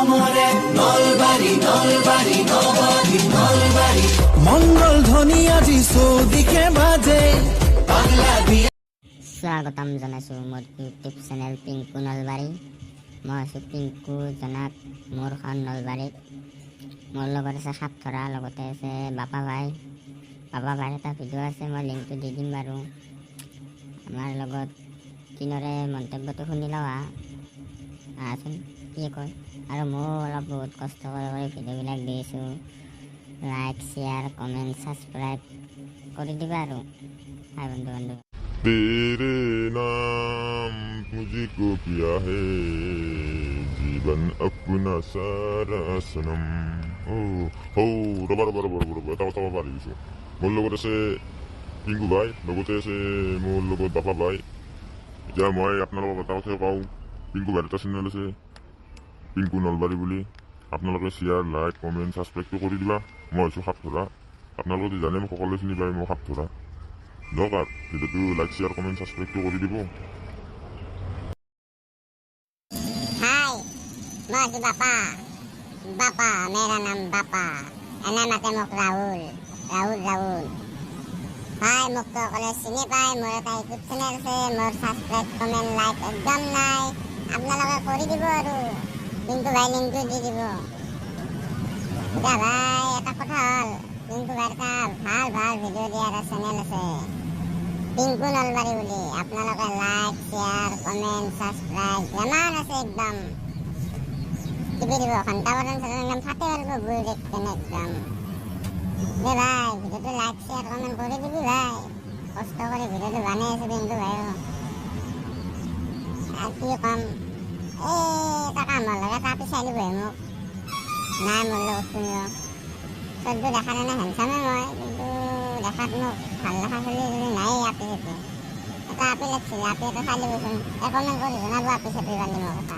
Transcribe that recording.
অসমৰে নলবাৰী নলবাৰী নৱদ্বীপ নলবাৰী মংগল ধ্বনি আজি চৌদিশে বাজে পাগলা বিয়া। স্বাগতম জনাইছোঁ মোৰ ইউটিউব চেনেল পিংকু নলবাৰী। মই আছোঁ পিংকু জনাক মোৰখন নলবাৰীত। মোৰ লগত আছে সাতথৰা, লগতে আছে বাপা ভাইৰ এটা ভিডিঅ' আছে, মই লিংকটো দি দিম বাৰু। আমাৰ লগত কিনৰে মন্তব্যটো শুনি লওঁ আহচোন কি কয়। আৰু ময়ো অলপ বহুত কষ্ট কৰি ভিডিঅ'বিলাক দিছোঁ। লাইক, শ্বেয়াৰ, কমেণ্ট, ছাবস্ক্ৰাইব কৰি দিবা আৰু হাই বন্ধু। तेरे नाम मुझको किया है जीवन अपना सारा सनम। এটা কথা পাহৰি গৈছোঁ। মোৰ লগত আছে পিংকু ভাই, লগতে আছে মোৰ লগত বাপা ভাই। এতিয়া মই আপোনালোকক এটা কথাই কওঁ, পিংকু ভাইৰ এটা চেনেল আছে পিংকু নলবাৰী বুলি। আপোনালোকে শ্বেয়াৰ, লাইক, কমেণ্ট, ছাবস্ক্ৰাইবটো কৰি দিবা। মই হৈছোঁ সাতথৰা, আপোনালোকে জানে মোক সকলোৱে চিনি পায়, মই সাতথৰা। দৰকাৰ ভিডিঅ'টো লাইক, শ্বেয়াৰ, কমেণ্ট, ছাবস্ক্ৰাইবটো কৰি দিব। हाय, मैं जी बापा मेरा नाम बापा, एना माते मोक राहुल। हाय, मोक तो कले चिनी पाय, मोर এটা ইউটিউব চেনেল আছে, মোর সাবস্ক্রাইব, কমেন্ট, লাইক একদম নাই। আপনারা করে দিব আৰু পিংকু ভাই লিংকটো দি দিব। এতিয়া ভাই এটা কথা হ'ল, পিংকু ভাইৰ এটা ভাল ভিডিঅ' দিয়াৰ চেনেল আছে পিংকু নলবাৰী বুলি। আপোনালোকে লাইক, শ্বেয়াৰ, কমেণ্ট, ছাবস্ক্ৰাইব যিমান আছে একদম টিপি দিব। ঘণ্টা বটন একদম ফাটে আৰু গৈ দেখেন একদম। দে ভাই ভিডিঅ'টো লাইক, শ্বেয়াৰ, কমেণ্ট কৰি দিবি ভাই। কষ্ট কৰি ভিডিঅ'টো বনাই আছোঁ পিংকু ভাই। আৰু কি ক'ম, এটা কাম হ'ল লাগে, এটা পিছাই দিবহে মোক। নাই মোৰ লগত শুনিব চৰ্টো দেখাৰ এনে হেণ্ডচামে মই, কিন্তু দেখাত মোক ভাল দেখা চলি নাই। আপি এটা লাগছিল, আপি এটা চাই দিবচোন, কমেণ্ট কৰি জনাব আপি চাপি পালি মোৰ কথা।